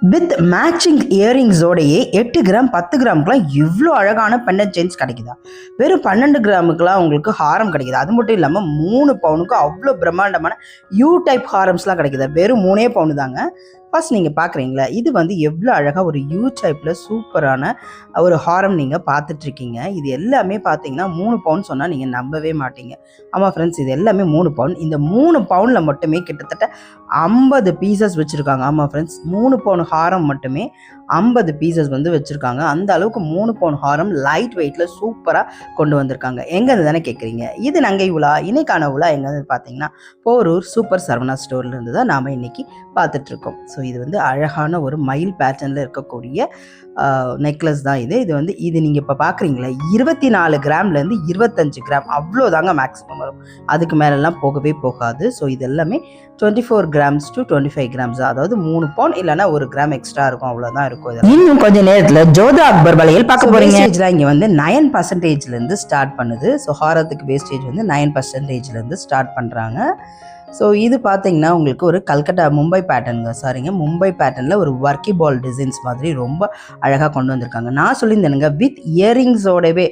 With matching இயரிங்ஸோடையே 8 gram 10 கிராமுக்குலாம் இவ்வளோ அழகான pendant chains கிடைக்குதா? வெறும் 12 கிராமுக்குலாம் உங்களுக்கு ஹாரம் கிடைக்குது. அது மட்டும் இல்லாமல் 3 பவுனுக்கு அவ்வளோ பிரம்மாண்டமான யூ டைப் ஹாரம்ஸ்லாம் கிடைக்குது. வெறும் 3 பவுனு தாங்க. ஃபர்ஸ்ட் நீங்கள் பார்க்குறீங்களா, இது வந்து எவ்வளோ அழகாக ஒரு யூ டைப்பில் சூப்பரான ஒரு ஹாரம் நீங்கள் பார்த்துட்ருக்கீங்க. இது எல்லாமே பார்த்தீங்கன்னா 3 பவுன் சொன்னால் நீங்கள் நம்பவே மாட்டீங்க. ஆமாம் ஃப்ரெண்ட்ஸ், இது எல்லாமே 3 பவுன். இந்த 3 பவுனில் மட்டுமே கிட்டத்தட்ட 50 பீசஸ் வச்சுருக்காங்க. ஆமாம் ஃப்ரெண்ட்ஸ், 3 பவுன் ஹாரம் மட்டுமே 50 பீசஸ் வந்து வச்சுருக்காங்க. அந்த அளவுக்கு 3 பவுன் ஹாரம் லைட் வெயிட்டில் சூப்பராக கொண்டு வந்திருக்காங்க. எங்கேருந்து தானே கேட்குறீங்க? இது நங்கை உலா. இன்னைக்கான உலா எங்கேருந்து பார்த்தீங்கன்னா போரூர் சூப்பர் சரவணா ஸ்டோர்லேருந்து தான் நாம் இன்றைக்கி பார்த்துட்ருக்கோம். ஸோ இது வந்து அழகான ஒரு மயில் பேட்டர்னில் இருக்கக்கூடிய நெக்லஸ் தான் இது. இது நீங்கள் இப்போ பார்க்குறீங்களா, 24 கிராம்லேருந்து 25 கிராம் அவ்வளோதாங்க மேக்ஸிமம் வரும். அதுக்கு மேலெல்லாம் போகவே போகாது. ஸோ இது எல்லாமே 24 கிராம்ஸ் டு 25 கிராம்ஸ், அதாவது 3 பவுன் இல்லைன்னா 1 கிராம் எக்ஸ்ட்ரா இருக்கும், அவ்வளோதான் இருக்கும். இன்னும் கொஞ்சம் நேரத்தில் ஜோதா அக்பர் வளையல் பார்க்க போகிறீங்க. இங்கே வந்து 9% ஸ்டார்ட் பண்ணுது. ஸோ ஹாரத்துக்கு வேஸ்டேஜ் வந்து 9% ஸ்டார்ட் பண்ணுறாங்க. ஸோ இது பார்த்தீங்கன்னா உங்களுக்கு ஒரு கல்கட்டா மும்பை பேட்டர்னில் ஒரு வர்க்கி பால் டிசைன்ஸ் மாதிரி ரொம்ப அழகாக கொண்டு வந்திருக்காங்க. நான் சொல்லியிருந்தேனுங்க, வித் இயரிங்ஸோடவே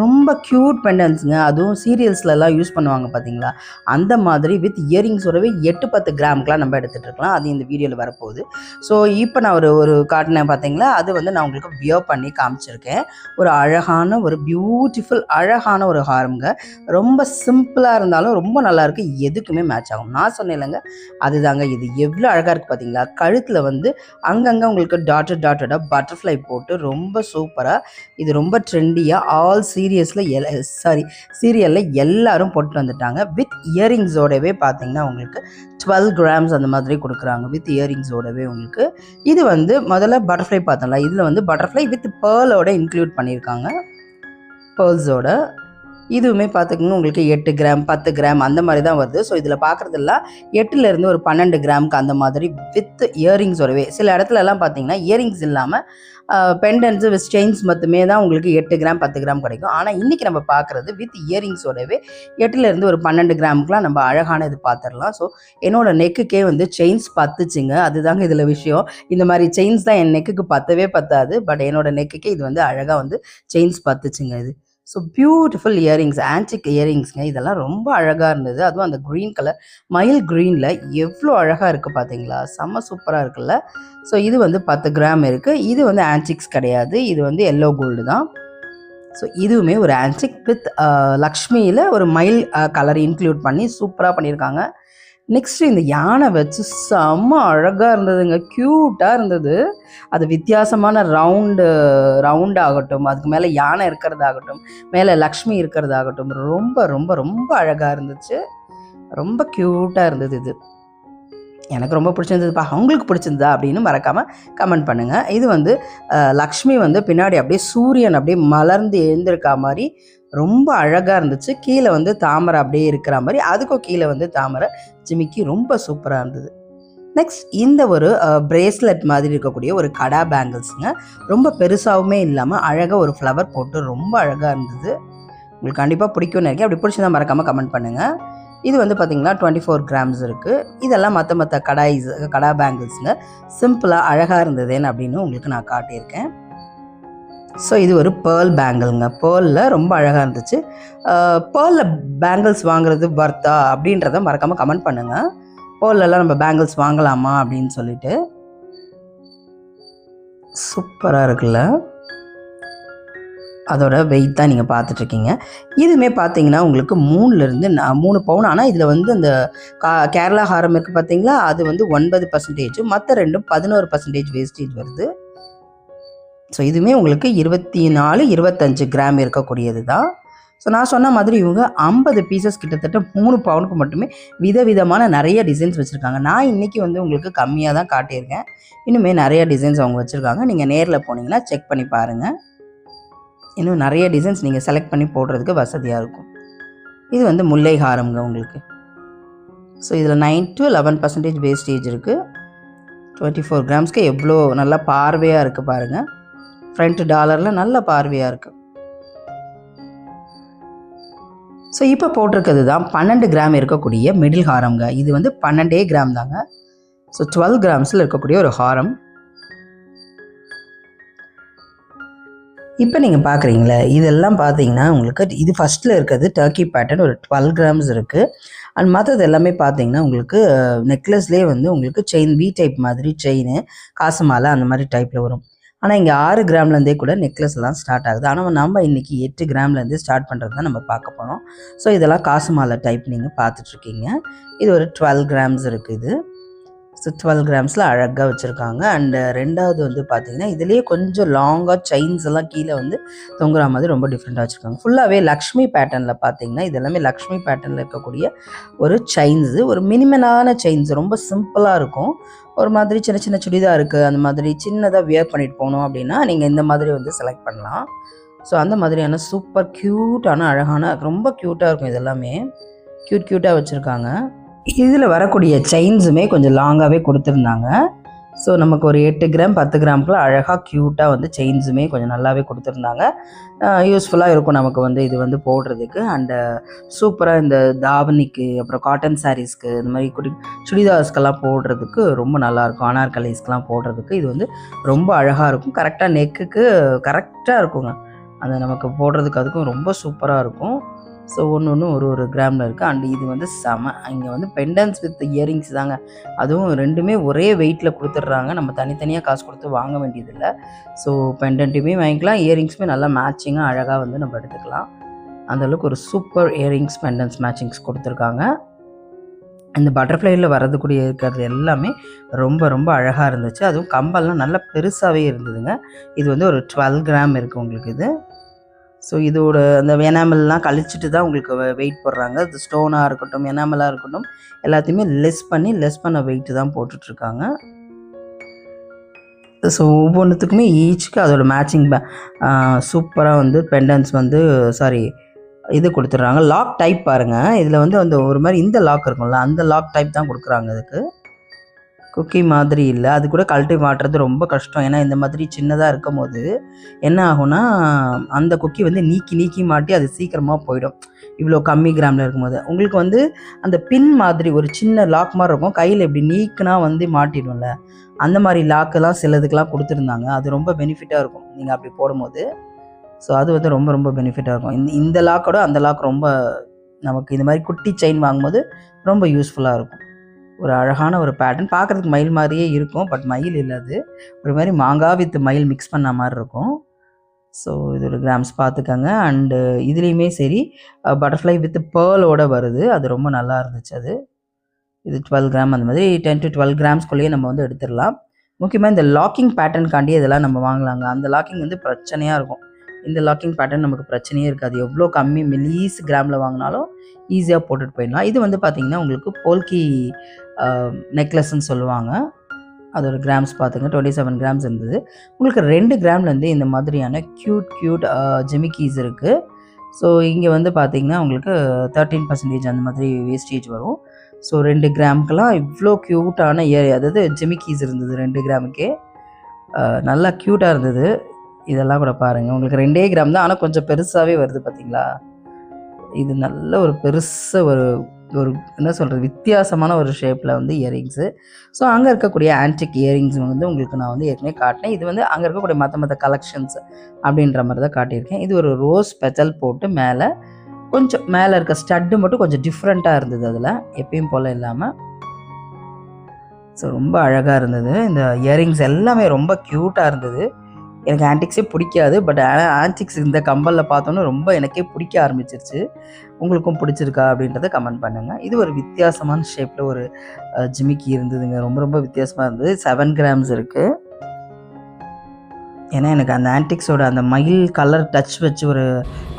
ரொம்ப க்யூட் பெண்டன்ஸுங்க. அதுவும் சீரியல்ஸ்லலாம் யூஸ் பண்ணுவாங்க பார்த்தீங்களா, அந்த மாதிரி வித் இயரிங்ஸோடவே 8-10 கிராமுக்கெலாம் நம்ம எடுத்துகிட்டு இருக்கலாம். அது இந்த வீடியோவில் வரப்போகுது. ஸோ இப்போ நான் ஒரு காட்டினேன் பார்த்தீங்களா, அது வந்து நான் உங்களுக்கு வியர் பண்ணி காமிச்சிருக்கேன். ஒரு அழகான ஒரு பியூட்டிஃபுல் அழகான ஒரு ஹாரம்ங்க. ரொம்ப சிம்பிளாக இருந்தாலும் ரொம்ப நல்லாயிருக்கு, எதுக்குமே மேட்ச் ஆகும். நான் சொன்னேன்லங்க, அதுதாங்க இது. எவ்வளோ அழகாக இருக்குது பார்த்தீங்களா. கழுத்தில் வந்து அங்கங்கே உங்களுக்கு டாட்டடாக பட்டர்ஃப்ளை போட்டு ரொம்ப சூப்பராக, இது ரொம்ப ட்ரெண்டியாக ஆல் சீரியலில் எல்லாரும் போட்டு வந்துட்டாங்க. வித் இயரிங்ஸோடவே பார்த்தீங்கன்னா உங்களுக்கு 12 கிராம்ஸ் அந்த மாதிரி கொடுக்குறாங்க வித் இயரிங்ஸோடவே உங்களுக்கு. இது வந்து முதல்ல பட்டர்ஃப்ளை பார்த்தோம்ல, இதில் வந்து பட்டர்ஃப்ளை வித் பேர்லோட இன்க்ளூட் பண்ணியிருக்காங்க, பேர்ல்ஸோட. இதுவுமே பார்த்துக்கோங்க உங்களுக்கு 8 கிராம் 10 கிராம் அந்த மாதிரி தான் வருது. ஸோ இதில் பார்க்குறதெல்லாம் 8லேருந்து ஒரு 12 கிராமுக்கு அந்த மாதிரி வித் இயரிங்ஸோடவே. சில இடத்துலலாம் பார்த்தீங்கன்னா இயரிங்ஸ் இல்லாமல் பெண்டன்ஸு வித் செயின்ஸ் மட்டுமே தான் உங்களுக்கு 8 கிராம் 10 கிராம் கிடைக்கும். ஆனால் இன்றைக்கி நம்ம பார்க்குறது வித் இயரிங்ஸோடவே 8லேருந்து ஒரு 12 கிராமுக்குலாம் நம்ம அழகான இது பார்த்துடலாம். ஸோ என்னோடய நெக்குக்கே வந்து செயின்ஸ் பத்துச்சுங்க. அதுதாங்க இதில் விஷயம். இந்த மாதிரி செயின்ஸ் தான் என் நெக்குக்கு பத்தவே பத்தாது. பட் என்னோடய நெக்குக்கே இது வந்து அழகாக வந்து செயின்ஸ் பத்துச்சுங்க இது. ஸோ பியூட்டிஃபுல் இயரிங்ஸ், ஆன்டிக் இயரிங்ஸ்ங்க. இதெல்லாம் ரொம்ப அழகாக இருந்தது. அதுவும் அந்த க்ரீன் கலர் மயில் க்ரீனில் எவ்வளோ அழகாக இருக்குது பார்த்தீங்களா, செம்ம சூப்பராக இருக்குல்ல. ஸோ இது வந்து 10 கிராம் இருக்குது. இது வந்து ஆன்டிக்ஸ் கிடையாது, இது வந்து எல்லோ கோல்டு தான். ஸோ இதுவுமே ஒரு ஆன்டிக் வித் லக்ஷ்மியில் ஒரு மயில் கலர் இன்க்ளூட் பண்ணி சூப்பராக பண்ணியிருக்காங்க. நெக்ஸ்ட்டு இந்த யானை வச்சு செம்ம அழகாக இருந்ததுங்க, க்யூட்டாக இருந்தது. அது வித்தியாசமான ரவுண்டாகட்டும், அதுக்கு மேலே யானை இருக்கிறதாகட்டும், மேலே லக்ஷ்மி இருக்கிறதாகட்டும், ரொம்ப ரொம்ப ரொம்ப அழகாக இருந்துச்சு. ரொம்ப க்யூட்டாக இருந்தது இது. எனக்கு ரொம்ப பிடிச்சிருந்ததுப்பா. அவங்களுக்கு பிடிச்சிருந்தா அப்படின்னு மறக்காமல் கமெண்ட் பண்ணுங்கள். இது வந்து லக்ஷ்மி வந்து பின்னாடி அப்படியே சூரியன் அப்படியே மலர்ந்து எழுந்திருக்கா மாதிரி ரொம்ப அழகாக இருந்துச்சு. கீழே வந்து தாமரை அப்படியே இருக்கிற மாதிரி, அதுக்கும் கீழே வந்து தாமரை ஜிமிக்கி ரொம்ப சூப்பராக இருந்தது. நெக்ஸ்ட் இந்த ஒரு பிரேஸ்லெட் மாதிரி இருக்கக்கூடிய ஒரு கடா பேங்கிள்ஸுங்க. ரொம்ப பெருசாகவுமே இல்லாமல் அழகாக ஒரு ஃப்ளவர் போட்டு ரொம்ப அழகாக இருந்தது. உங்களுக்கு கண்டிப்பாக பிடிக்கும்னு நினைக்கிறேன். அப்படி பிடிச்சதான் மறக்காமல் கமெண்ட் பண்ணுங்கள். இது வந்து பார்த்திங்கன்னா 24 கிராம்ஸ் இருக்குது. இதெல்லாம் மற்ற கடா பேங்கிள்ஸுங்க. சிம்பிளாக அழகாக இருந்ததுன்னு அப்படின்னு உங்களுக்கு நான் காட்டியிருக்கேன். ஸோ இது ஒரு பேர்ல் பேங்கிள்ங்க. பேர்லில் ரொம்ப அழகாக இருந்துச்சு. பேர்லில் பேங்கிள்ஸ் வாங்குறது வர்த்தா அப்படின்றத மறக்காமல் கமெண்ட் பண்ணுங்கள். பேர்லெலாம் நம்ம பேங்கிள்ஸ் வாங்கலாமா அப்படின்னு சொல்லிட்டு. சூப்பராக இருக்குல்ல. அதோட வெயிட் தான் நீங்கள் பார்த்துட்ருக்கீங்க. இதுவுமே பார்த்தீங்கன்னா உங்களுக்கு 3 பவுன். ஆனால் இதில் வந்து அந்த கேரளா ஹாரம் இருக்குது பார்த்தீங்களா, அது வந்து 9%, மற்ற ரெண்டும் 11% வேஸ்டேஜ் வருது. ஸோ இதுவுமே உங்களுக்கு 24-25 கிராம் இருக்கக்கூடியது தான். ஸோ நான் சொன்ன மாதிரி இவங்க 50 பீசஸ் கிட்டத்தட்ட 3 பவுனுக்கு மட்டுமே விதவிதமான நிறைய டிசைன்ஸ் வச்சுருக்காங்க. நான் இன்றைக்கி வந்து உங்களுக்கு கம்மியாக தான் காட்டியிருக்கேன். இன்னுமே நிறைய டிசைன்ஸ் அவங்க வச்சுருக்காங்க. நீங்கள் நேரில் போனீங்கன்னா செக் பண்ணி பாருங்கள். இன்னும் நிறைய டிசைன்ஸ் நீங்கள் செலக்ட் பண்ணி போடுறதுக்கு வசதியாக இருக்கும். இது வந்து முல்லை ஹாரம்ங்க உங்களுக்கு. ஸோ இதில் 9-11% வேஸ்டேஜ் இருக்குது. 24 கிராம்ஸ்க்கு எவ்வளோ நல்லா பார்வையாக இருக்குது பாருங்கள். ஃப்ரண்ட் டாலரில் நல்ல பார்வையாக இருக்குது. ஸோ இப்போ போட்டிருக்கிறது தான் 12 கிராம் இருக்கக்கூடிய மிடில் ஹாரம்ங்க. இது வந்து 12 கிராம் தாங்க. ஸோ 12 கிராம்ஸில் இருக்கக்கூடிய ஒரு ஹாரம். இப்போ நீங்கள் பார்க்குறீங்களே இதெல்லாம் பார்த்தீங்கன்னா உங்களுக்கு இது ஃபஸ்ட்டில் இருக்கிறது டர்க்கி பேட்டர்ன் ஒரு 12 கிராம்ஸ் இருக்குது. அண்ட் மற்றது எல்லாமே பார்த்தீங்கன்னா உங்களுக்கு நெக்லஸ்லேயே வந்து உங்களுக்கு செயின் வி டைப் மாதிரி செயின் காசு மாலை அந்த மாதிரி டைப்பில் வரும். ஆனால் இங்கே 6 கிராம்லேருந்தே கூட நெக்லஸ்லாம் ஸ்டார்ட் ஆகுது. ஆனால் நம்ம இன்றைக்கி 8 கிராம்லேருந்து ஸ்டார்ட் பண்ணுறது தான் நம்ம பார்க்க போகிறோம். ஸோ இதெல்லாம் காசு மாலை டைப் நீங்கள் பார்த்துட்ருக்கீங்க. இது ஒரு 12 கிராம்ஸ் இருக்குது. ஸோ 12 கிராம்ஸில் அழகாக வச்சுருக்காங்க. அண்டு ரெண்டாவது வந்து பார்த்திங்கன்னா இதுலேயே கொஞ்சம் லாங்காக செயின்ஸ் எல்லாம் கீழே வந்து தொங்குற மாதிரி ரொம்ப டிஃப்ரெண்ட்டாக வச்சுருக்காங்க. ஃபுல்லாகவே லக்ஷ்மி பேட்டர்னில் பார்த்திங்கன்னா இது எல்லாமே லக்ஷ்மி பேட்டர்னில் இருக்கக்கூடிய ஒரு செயின்ஸு, ஒரு மினிமலான செயின்ஸ், ரொம்ப சிம்பிளாக இருக்கும். ஒரு மாதிரி சின்ன சின்ன சுடிதார் இருக்குது, அந்த மாதிரி சின்னதாக வியர் பண்ணிட்டு போகணும் அப்படின்னா நீங்கள் இந்த மாதிரி வந்து செலக்ட் பண்ணலாம். ஸோ அந்த மாதிரியான சூப்பர் க்யூட்டான அழகான ரொம்ப க்யூட்டாக இருக்கும். இது எல்லாமே க்யூட்டாக வச்சுருக்காங்க. இதில் வரக்கூடிய செயின்ஸுமே கொஞ்சம் லாங்காகவே கொடுத்துருந்தாங்க. ஸோ நமக்கு ஒரு 8 கிராம் 10 கிராமுக்குள்ள அழகாக க்யூட்டாக வந்து செயின்ஸுமே கொஞ்சம் நல்லாவே கொடுத்துருந்தாங்க. யூஸ்ஃபுல்லாக இருக்கும் நமக்கு வந்து இது வந்து போடுறதுக்கு. அண்டு சூப்பராக இந்த தாவணிக்கு அப்புறம் காட்டன் சாரீஸ்க்கு இந்த மாதிரி சுடிதார்ஸ்க்கெல்லாம் போடுறதுக்கு ரொம்ப நல்லாயிருக்கும். அனார்கலிஸ்க்கெலாம் போடுறதுக்கு இது வந்து ரொம்ப அழகாக இருக்கும். கரெக்டாக நெக்குக்கு கரெக்டாக இருக்குங்க. அந்த நமக்கு போடுறதுக்கு அதுக்கும் ரொம்ப சூப்பராக இருக்கும். ஸோ ஒன்று ஒரு கிராமில் இருக்குது. அண்ட் இது வந்து செம. இங்கே வந்து பெண்டன்ஸ் வித் இயரிங்ஸ் தாங்க. அதுவும் ரெண்டுமே ஒரே வெயிட்டில் கொடுத்துட்றாங்க. நம்ம தனித்தனியாக காசு கொடுத்து வாங்க வேண்டியதில்லை. ஸோ பெண்டன்ட்டுமே வாங்கிக்கலாம், இயரிங்ஸுமே நல்லா மேட்சிங்காக அழகாக வந்து நம்ம எடுத்துக்கலாம். அந்தளவுக்கு ஒரு சூப்பர் இயரிங்ஸ் பெண்டன்ஸ் மேட்சிங்ஸ் கொடுத்துருக்காங்க. இந்த பட்டர்ஃப்ளையில் வரதுக்கூடிய இருக்கிறது எல்லாமே ரொம்ப ரொம்ப அழகாக இருந்துச்சு. அதுவும் கம்பல்லாம் நல்லா பெருசாகவே இருந்ததுங்க. இது வந்து ஒரு 12 கிராம் இருக்குது உங்களுக்கு இது. ஸோ இதோட அந்த எனாமல்லாம் கழிச்சிட்டு தான் உங்களுக்கு வெயிட் போடுறாங்க. அது ஸ்டோனாக இருக்கட்டும், எனாமலாக இருக்கட்டும், எல்லாத்தையுமே லெஸ் பண்ண வெயிட்டு தான் போட்டுட்ருக்காங்க. ஸோ ஒவ்வொன்றுத்துக்குமே ஈச்சுக்கு அதோட மேட்சிங் சூப்பராக வந்து பெண்டன்ஸ் வந்து இது கொடுத்துட்றாங்க. லாக் டைப் பாருங்கள். இதில் வந்து அந்த ஒரு மாதிரி இந்த லாக் இருக்கும்ல, அந்த லாக் டைப் தான் கொடுக்குறாங்க. இதுக்கு குக்கி மாதிரி இல்லை. அது கூட கழட்டி மாட்டுறது ரொம்ப கஷ்டம். ஏன்னா இந்த மாதிரி சின்னதாக இருக்கும் போது என்ன ஆகும்னா அந்த குக்கி வந்து நீக்கி மாட்டி அது சீக்கிரமாக போயிடும். இவ்வளோ கம்மி கிராமில் இருக்கும்போது உங்களுக்கு வந்து அந்த பின் மாதிரி ஒரு சின்ன லாக் மாதிரி இருக்கும். கையில் இப்படி நீக்குனா வந்து மாட்டிடும்ல, அந்த மாதிரி லாக்கெல்லாம் சிலதுக்கெல்லாம் கொடுத்துருந்தாங்க. அது ரொம்ப பெனிஃபிட்டாக இருக்கும் நீங்கள் அப்படி போடும்போது. ஸோ அது வந்து ரொம்ப ரொம்ப பெனிஃபிட்டாக இருக்கும். இந்த லாக்கோட அந்த லாக் ரொம்ப நமக்கு இந்த மாதிரி குட்டி செயின் வாங்கும்போது ரொம்ப யூஸ்ஃபுல்லாக இருக்கும். ஒரு அழகான ஒரு பேட்டர்ன் பார்க்குறதுக்கு மயில் மாதிரியே இருக்கும். பட் மயில் இல்லை, அது ஒரு மாதிரி மாங்காய் வித் மயில் மிக்ஸ் பண்ண மாதிரி இருக்கும். ஸோ இதோட கிராம்ஸ் பார்த்துக்கங்க. அண்டு இதுலேயுமே சரி பட்டர்ஃப்ளை வித் பேர்லோடு வருது. அது ரொம்ப நல்லா இருந்துச்சு. அது இது 12 கிராம் அந்த மாதிரி 10 to 12 கிராம்ஸ்குள்ளேயே நம்ம வந்து எடுத்துடலாம். முக்கியமாக இந்த லாக்கிங் பேட்டர்னுக்காண்டி இதெல்லாம் நம்ம வாங்கலாங்க. அந்த லாக்கிங் வந்து பிரச்சனையாக இருக்கும். இந்த லாக்கிங் பேட்டர்ன் நமக்கு பிரச்சனையே இருக்காது. எவ்வளோ கம்மி மெலீஸ் கிராமில் வாங்கினாலும் ஈஸியாக போட்டுட்டு போயிடலாம். இது வந்து பார்த்திங்கன்னா உங்களுக்கு போல்கி நெக்லஸ்ன்னு சொல்லுவாங்க. அதோட கிராம்ஸ் பார்த்துங்க 27 கிராம்ஸ் இருந்தது. உங்களுக்கு 2 கிராம்லேருந்து இந்த மாதிரியான க்யூட் ஜிமிக்கீஸ் இருக்குது. ஸோ இங்கே வந்து பார்த்திங்கன்னா உங்களுக்கு 13% அந்த மாதிரி வேஸ்டேஜ் வரும். ஸோ 2 கிராமுக்கெல்லாம் இவ்வளோ க்யூட்டான அதாவது ஜிமிக்கீஸ் இருந்தது 2 கிராமுக்கே. நல்லா க்யூட்டாக இருந்தது. இதெல்லாம் கூட பாருங்கள். உங்களுக்கு 2 கிராம் தான், ஆனால் கொஞ்சம் பெருசாகவே வருது பார்த்தீங்களா. இது நல்ல ஒரு பெருசு ஒரு என்ன சொல்கிறது வித்தியாசமான ஒரு ஷேப்பில் வந்து இயரிங்ஸு. ஸோ அங்கே இருக்கக்கூடிய ஆன்டிக் இயரிங்ஸ் வந்து உங்களுக்கு நான் வந்து ஏற்கனவே காட்டினேன். இது வந்து அங்கே இருக்கக்கூடிய மற்ற கலெக்ஷன்ஸ் அப்படின்ற மாதிரி தான் காட்டியிருக்கேன். இது ஒரு ரோஸ் பெட்டல் போட்டு கொஞ்சம் மேலே இருக்க ஸ்டட்டு மட்டும் கொஞ்சம் டிஃப்ரெண்ட்டாக இருந்தது. அதில் எப்பயும் போல் இல்லாமல் ஸோ ரொம்ப அழகாக இருந்தது. இந்த இயரிங்ஸ் எல்லாமே ரொம்ப க்யூட்டாக இருந்தது. எனக்கு ஆன்டிக்ஸே பிடிக்காது. பட் ஆன்டிக்ஸ் இந்த கம்பலில் பார்த்தோன்னே ரொம்ப எனக்கே பிடிக்க ஆரம்பிச்சிருச்சு. உங்களுக்கும் பிடிச்சிருக்கா அப்படின்றத கமெண்ட் பண்ணுங்கள். இது ஒரு வித்தியாசமான ஷேப்பில் ஒரு ஜிமிக்கி இருந்ததுங்க. ரொம்ப ரொம்ப வித்தியாசமாக இருந்தது. 7 கிராம்ஸ் இருக்குது. ஏன்னா எனக்கு அந்த ஆன்டிக்ஸோட அந்த மயில் கலர் டச் வச்சு ஒரு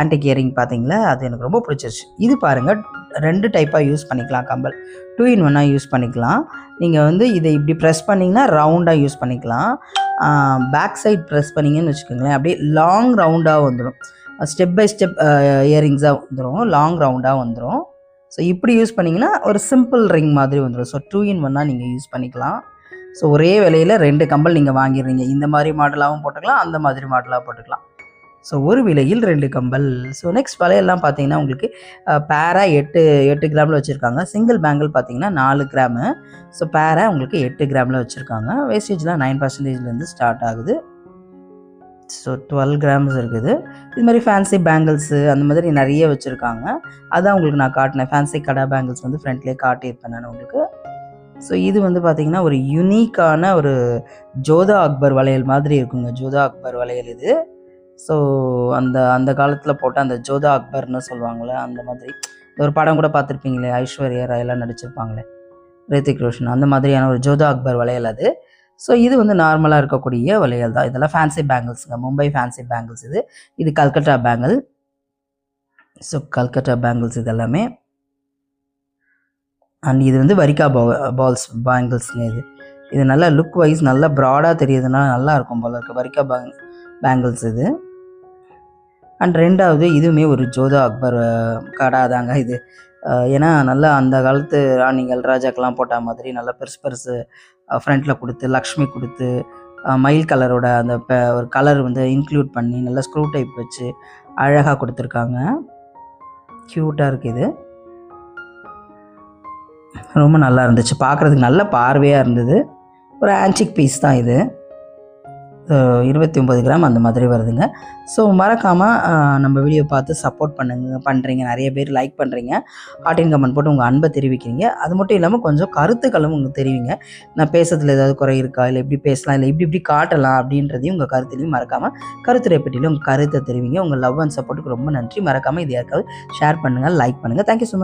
ஆன்டிக் இயரிங் பார்த்தீங்களா, அது எனக்கு ரொம்ப பிடிச்சிருச்சு. இது பாருங்கள் 2 டைப்பாக யூஸ் பண்ணிக்கலாம். கம்பல் 2 in 1 யூஸ் பண்ணிக்கலாம். நீங்கள் வந்து இதை இப்படி ப்ரெஸ் பண்ணிங்கன்னா ரவுண்டாக யூஸ் பண்ணிக்கலாம். பேக் சைட் ப்ரெஸ் பண்ணிங்கன்னு வச்சுக்கோங்களேன், அப்படியே லாங் ரவுண்டாக வந்துடும். ஸ்டெப் பை ஸ்டெப் இயரிங்ஸாக வந்துடும், லாங் ரவுண்டாக வந்துடும். ஸோ இப்படி யூஸ் பண்ணிங்கன்னா ஒரு சிம்பிள் ரிங் மாதிரி வந்துடும். ஸோ 2 in 1 நீங்கள் யூஸ் பண்ணிக்கலாம். ஸோ ஒரே விலையில் 2 கம்பல் நீங்கள் வாங்கிடுறீங்க. இந்த மாதிரி மாடலாகவும் போட்டுக்கலாம், அந்த மாதிரி மாடலாக போட்டுக்கலாம். ஸோ ஒரு விலையில் 2 கம்பல். ஸோ நெக்ஸ்ட் வலையெல்லாம் பார்த்தீங்கன்னா உங்களுக்கு பேரா 8 கிராமில் வச்சுருக்காங்க. சிங்கிள் பேங்கிள் பார்த்தீங்கன்னா 4 கிராமு. ஸோ பேரா உங்களுக்கு 8 கிராமில் வச்சுருக்காங்க. வேஸ்டேஜ்லாம் 9%லேருந்து ஸ்டார்ட் ஆகுது. ஸோ 12 கிராம்ஸ் இருக்குது. இது மாதிரி ஃபேன்சி பேங்கிள்ஸு அந்த மாதிரி நிறைய வச்சுருக்காங்க. அதான் உங்களுக்கு நான் காட்டினேன். ஃபேன்சி கடா பேங்கிள்ஸ் வந்து ஃப்ரண்ட்லேயே காட்டியிருப்பேன் நான் உங்களுக்கு. ஸோ இது வந்து பார்த்திங்கன்னா ஒரு யுனிக்கான ஒரு ஜோதா அக்பர் வளையல் மாதிரி இருக்குங்க. ஜோதா அக்பர் வளையல் இது. ஸோ அந்த அந்த காலத்தில் போட்ட அந்த ஜோதா அக்பர்னு சொல்லுவாங்களே அந்த மாதிரி. ஒரு படம் கூட பார்த்துருப்பீங்களே, ஐஸ்வர்யா ராயெல்லாம் நடிச்சிருப்பாங்களே, ரித்திக் ரோஷன், அந்த மாதிரியான ஒரு ஜோதா அக்பர் வளையல் அது. ஸோ இது வந்து நார்மலாக இருக்கக்கூடிய வளையல் தான். இதெல்லாம் ஃபேன்சி பேங்கிள்ஸுங்க. மும்பை ஃபேன்சி பேங்கிள்ஸ் இது. இது Calcutta bangle. So Calcutta bangles இது எல்லாமே. அண்ட் இது வந்து வரிக்கா பால்ஸ் பேங்கிள்ஸுங்க இது. இது நல்லா லுக் வைஸ் நல்லா ப்ராடாக தெரியுதுன்னா நல்லா இருக்கும் போல இருக்குது. வரிக்கா பேங்கிள்ஸ் இது. அண்ட் ரெண்டாவது இதுவுமே ஒரு ஜோதா அக்பர் கடா தாங்க இது. ஏன்னா நல்லா அந்த காலத்து ராணிகள் ராஜாக்கெல்லாம் போட்ட மாதிரி நல்லா பெருசு பெருசு ஃப்ரண்ட்டில் கொடுத்து, லக்ஷ்மி கொடுத்து, மயில் கலரோட அந்த ஒரு கலர் வந்து இன்க்ளூட் பண்ணி நல்லா ஸ்க்ரூ டைப் வச்சு அழகாக கொடுத்துருக்காங்க. க்யூட்டாக இருக்குது இது. ரொம்ப நல்லா இருந்துச்சு பார்க்குறதுக்கு. நல்ல பார்வையாக இருந்தது. ஒரு ஆன்டிக் பீஸ் தான் இது. 29 கிராம் அந்த மாதிரி வருதுங்க. ஸோ மறக்காமல் நம்ம வீடியோ பார்த்து சப்போர்ட் பண்ணுறீங்க. நிறைய பேர் லைக் பண்ணுறீங்க, ஹார்ட் அண்ட் கமெண்ட் போட்டு உங்கள் அன்பை தெரிவிக்கிறீங்க. அது மட்டும் இல்லாமல் கொஞ்சம் கருத்துக்களும் உங்களுக்கு தெரிவிங்க. நான் பேசுறதுல ஏதாவது குறை இருக்கா, இல்லை எப்படி பேசலாம், இல்லை இப்படி காட்டலாம் அப்படின்றதையும் உங்கள் கருத்துலையும் மறக்காமல் கருத்துரை பெட்டியில் உங்கள் கருத்தை தெரிவிங்க. உங்கள் லவ் அண்ட் சப்போர்ட்டுக்கு ரொம்ப நன்றி. மறக்காமல் இது யாருக்காவது ஷேர் பண்ணுங்கள், லைக் பண்ணுங்கள். Thank you so much.